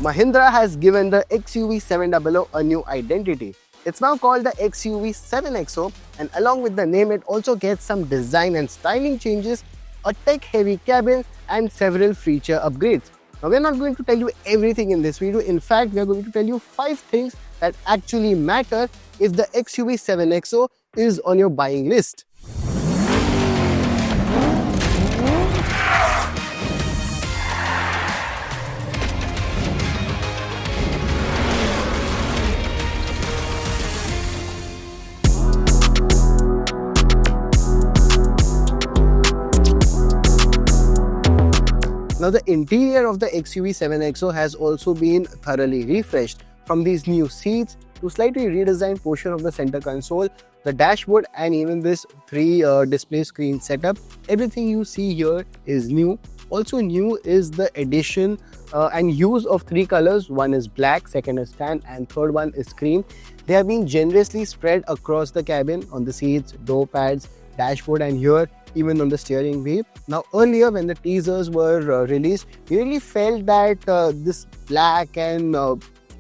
Mahindra has given the XUV 700 a new identity. It's now called the XUV 7XO, and along with the name, it also gets some design and styling changes, a tech-heavy cabin, and several feature upgrades. Now, we're not going to tell you everything in this video. In fact, we're going to tell you 5 things that actually matter if the XUV 7XO is on your buying list. Now, the interior of the XUV 7XO has also been thoroughly refreshed. From these new seats to slightly redesigned portion of the center console, the dashboard, and even this 3 display screen setup, everything you see here is new. Also new is the addition and use of 3 colors. One is black, second is tan, and third one is cream. They have been generously spread across the cabin, on the seats, door pads, dashboard, and here even on the steering wheel. Now, earlier when the teasers were released, we really felt that this black and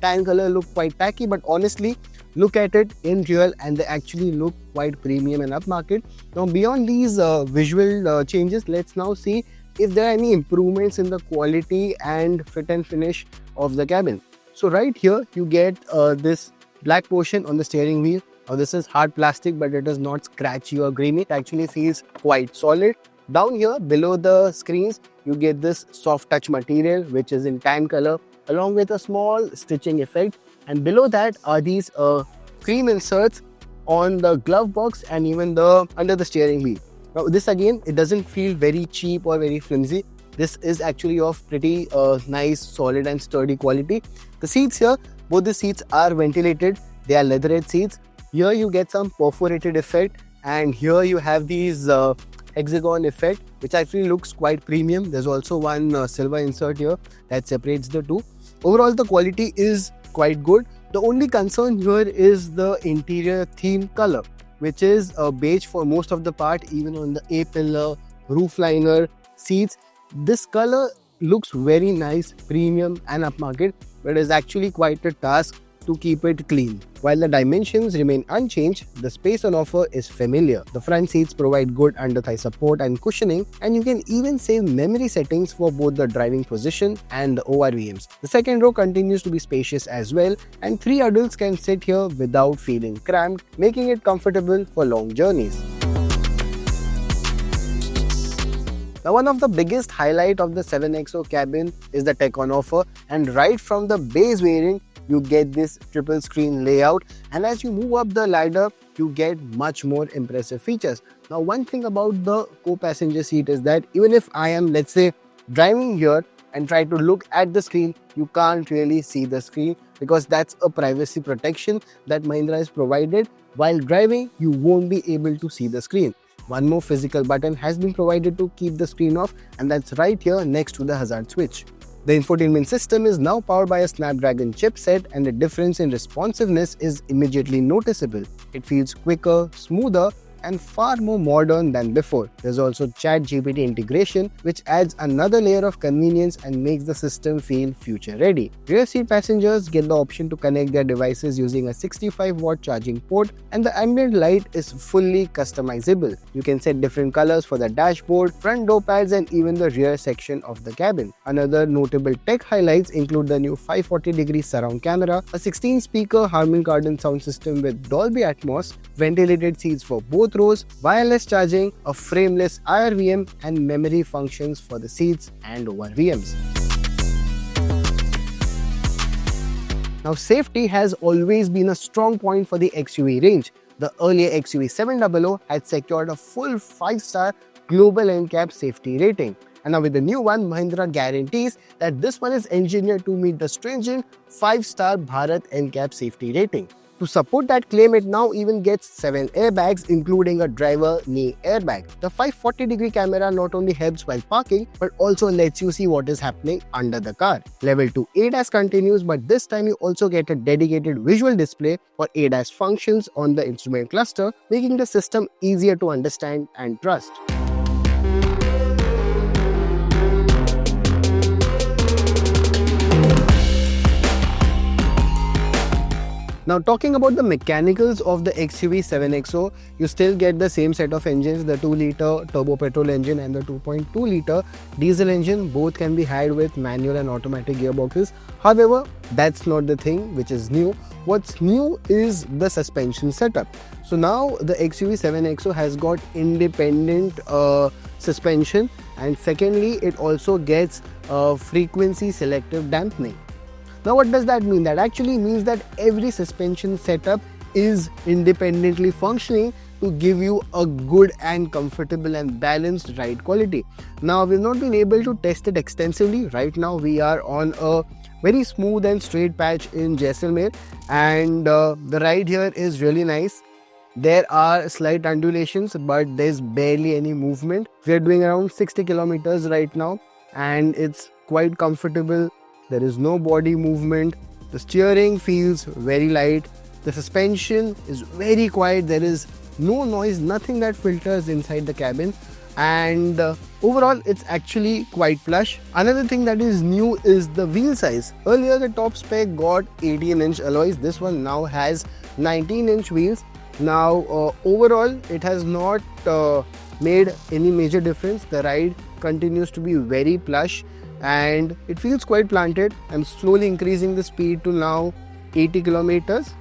tan color looked quite tacky, but honestly, look at it in real and they actually look quite premium and upmarket. Now, beyond these visual changes, let's now see if there are any improvements in the quality and fit and finish of the cabin. So right here, you get this black portion on the steering wheel. Now, this is hard plastic, but it is not scratchy or grainy. It actually feels quite solid. Down here, below the screens, you get this soft touch material, which is in tan color, along with a small stitching effect. And below that are these cream inserts on the glove box and even under the steering wheel. Now, this again, it doesn't feel very cheap or very flimsy. This is actually of pretty nice, solid and sturdy quality. The seats here, both the seats are ventilated. They are leatherette seats. Here you get some perforated effect, and here you have these hexagon effect, which actually looks quite premium. There's also one silver insert here that separates the two. Overall, the quality is quite good. The only concern here is the interior theme color, which is beige for most of the part, even on the A-pillar, roof liner, seats. This color looks very nice, premium and upmarket, but is actually quite a task to keep it clean. While the dimensions remain unchanged, the space on offer is familiar. The front seats provide good under-thigh support and cushioning, and you can even save memory settings for both the driving position and the ORVMs. The second row continues to be spacious as well, and 3 adults can sit here without feeling cramped, making it comfortable for long journeys. Now, one of the biggest highlight of the 7XO cabin is the tech on offer, and right from the base variant, you get this triple screen layout, and as you move up the ladder, you get much more impressive features. Now, one thing about the co-passenger seat is that even if I am, let's say, driving here and try to look at the screen, you can't really see the screen because that's a privacy protection that Mahindra has provided. While driving, you won't be able to see the screen. One more physical button has been provided to keep the screen off, and that's right here next to the hazard switch. The infotainment system is now powered by a Snapdragon chipset, and the difference in responsiveness is immediately noticeable. It feels quicker, smoother, and far more modern than before. There's also ChatGPT integration, which adds another layer of convenience and makes the system feel future-ready. Rear seat passengers get the option to connect their devices using a 65-watt charging port, and the ambient light is fully customizable. You can set different colors for the dashboard, front door pads, and even the rear section of the cabin. Another notable tech highlights include the new 540-degree surround camera, a 16-speaker Harman Kardon sound system with Dolby Atmos, ventilated seats for both rows, wireless charging, a frameless IRVM, and memory functions for the seats and ORVMs. Now, safety has always been a strong point for the XUV range. The earlier XUV 700 had secured a full 5-star global NCAP safety rating. And now with the new one, Mahindra guarantees that this one is engineered to meet the stringent 5-star Bharat NCAP safety rating. To support that claim, it now even gets 7 airbags, including a driver knee airbag. The 540-degree camera not only helps while parking, but also lets you see what is happening under the car. Level 2 ADAS continues, but this time you also get a dedicated visual display for ADAS functions on the instrument cluster, making the system easier to understand and trust. Now talking about the mechanicals of the XUV 7XO, you still get the same set of engines, the 2-liter turbo petrol engine and the 2.2-liter diesel engine. Both can be had with manual and automatic gearboxes. However, that's not the thing which is new. What's new is the suspension setup. So now the XUV 7XO has got independent suspension, and secondly it also gets frequency selective dampening. Now what does that mean? That actually means that every suspension setup is independently functioning to give you a good and comfortable and balanced ride quality. Now we've not been able to test it extensively. Right now we are on a very smooth and straight patch in Jaisalmer, and the ride here is really nice. There are slight undulations, but there's barely any movement. We are doing around 60 kilometers right now, and it's quite comfortable. There is no body movement. The steering feels very light. The suspension is very quiet. There is no noise, nothing that filters inside the cabin. And overall, it's actually quite plush. Another thing that is new is the wheel size. Earlier, the top spec got 18-inch alloys. This one now has 19-inch wheels. Now, overall, it has not made any major difference. The ride continues to be very plush, and it feels quite planted. I'm slowly increasing the speed to now 80 kilometers,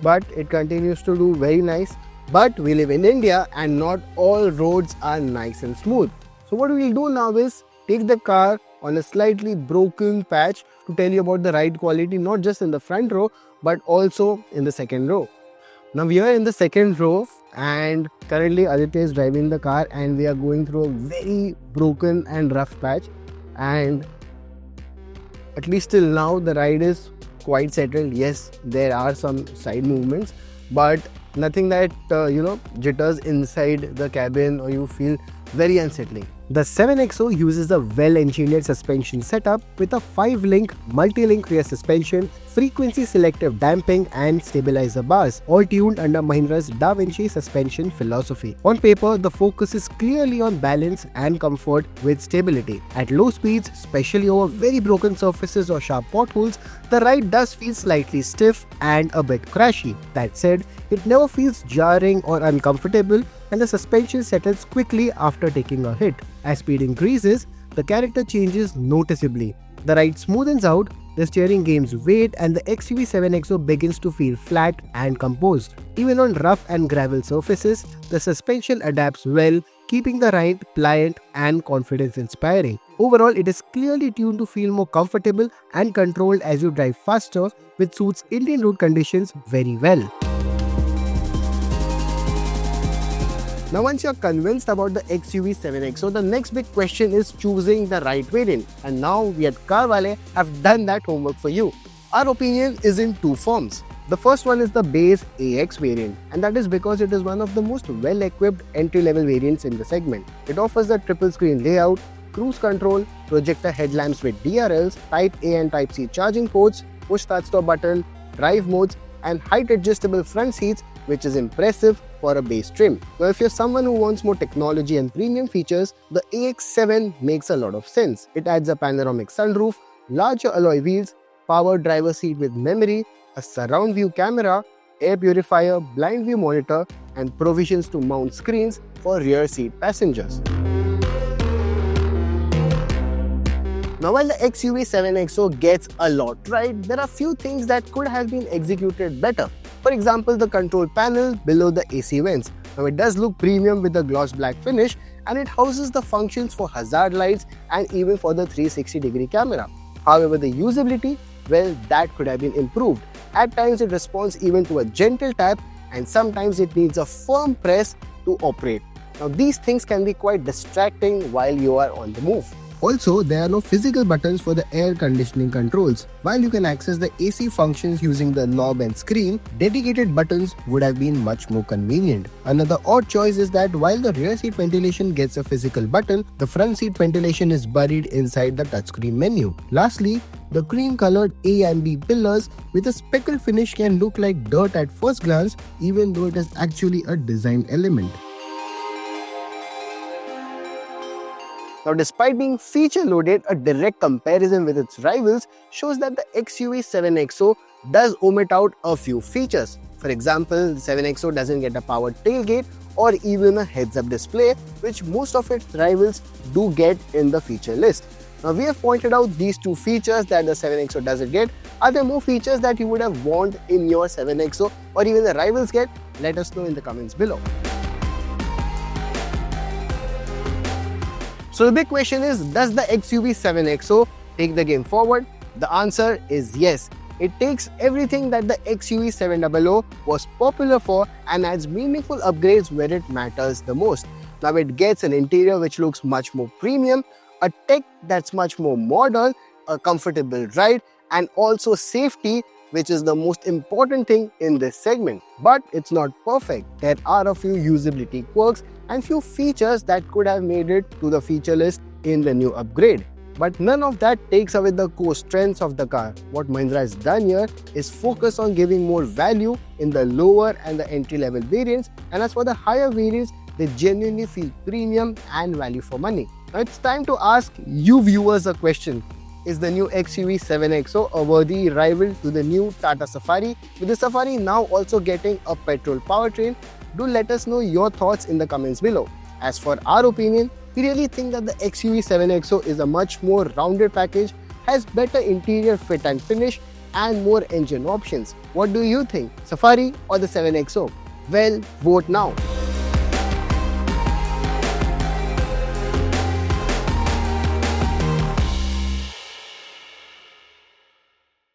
but it continues to do very nice. But we live in India and not all roads are nice and smooth. So what we'll do now is take the car on a slightly broken patch to tell you about the ride quality, not just in the front row but also in the second row. Now we are in the second row, and currently Aditya is driving the car, and we are going through a very broken and rough patch. And at least till now the ride is quite settled. Yes, there are some side movements, but nothing that jitters inside the cabin or you feel very unsettling. The 7XO uses a well-engineered suspension setup with a 5-link multi-link rear suspension, frequency selective damping and stabilizer bars, all tuned under Mahindra's Da Vinci suspension philosophy. On paper, the focus is clearly on balance and comfort with stability. At low speeds, especially over very broken surfaces or sharp potholes, the ride does feel slightly stiff and a bit crashy. That said, it never feels jarring or uncomfortable, and the suspension settles quickly after taking a hit. As speed increases, the character changes noticeably. The ride smoothens out, the steering gains weight, and the XUV 7XO begins to feel flat and composed. Even on rough and gravel surfaces, the suspension adapts well, keeping the ride pliant and confidence-inspiring. Overall, it is clearly tuned to feel more comfortable and controlled as you drive faster, which suits Indian road conditions very well. Now once you're convinced about the XUV 7XO, the next big question is choosing the right variant. And now we at CarWale have done that homework for you. Our opinion is in two forms. The first one is the base AX variant, and that is because it is one of the most well-equipped entry-level variants in the segment. It offers a triple screen layout, cruise control, projector headlamps with DRLs, Type A and Type C charging ports, push start-stop button, drive modes, and height adjustable front seats, which is impressive for a base trim. Now if you're someone who wants more technology and premium features, the AX7 makes a lot of sense. It adds a panoramic sunroof, larger alloy wheels, powered driver seat with memory, a surround view camera, air purifier, blind view monitor, and provisions to mount screens for rear seat passengers. Now while the XUV 7XO gets a lot right, there are few things that could have been executed better. For example, the control panel below the AC vents. Now it does look premium with the gloss black finish, and it houses the functions for hazard lights and even for the 360-degree camera. However, the usability, well, that could have been improved. At times it responds even to a gentle tap, and sometimes it needs a firm press to operate. Now these things can be quite distracting while you are on the move. Also, there are no physical buttons for the air conditioning controls. While you can access the AC functions using the knob and screen, dedicated buttons would have been much more convenient. Another odd choice is that while the rear seat ventilation gets a physical button, the front seat ventilation is buried inside the touchscreen menu. Lastly, the cream-colored A and B pillars with a speckled finish can look like dirt at first glance, even though it is actually a design element. Now despite being feature loaded, a direct comparison with its rivals shows that the XUV 7XO does omit out a few features. For example, the 7XO doesn't get a powered tailgate or even a heads-up display, which most of its rivals do get in the feature list. Now, we have pointed out these two features that the 7XO doesn't get. Are there more features that you would have wanted in your 7XO or even the rivals get? Let us know in the comments below. So the big question is, does the XUV 7XO take the game forward? The answer is yes. It takes everything that the XUV 700 was popular for and adds meaningful upgrades where it matters the most. Now it gets an interior which looks much more premium, a tech that's much more modern, a comfortable ride, and also safety, which is the most important thing in this segment. But it's not perfect. There are a few usability quirks and few features that could have made it to the feature list in the new upgrade. But none of that takes away the core strengths of the car. What Mahindra has done here is focus on giving more value in the lower and the entry-level variants, and as for the higher variants, they genuinely feel premium and value for money. Now it's time to ask you viewers a question. Is the new XUV 7XO a worthy rival to the new Tata Safari? With the Safari now also getting a petrol powertrain, do let us know your thoughts in the comments below. As for our opinion, we really think that the XUV 7XO is a much more rounded package, has better interior fit and finish, and more engine options. What do you think, Safari or the 7XO? Well, vote now.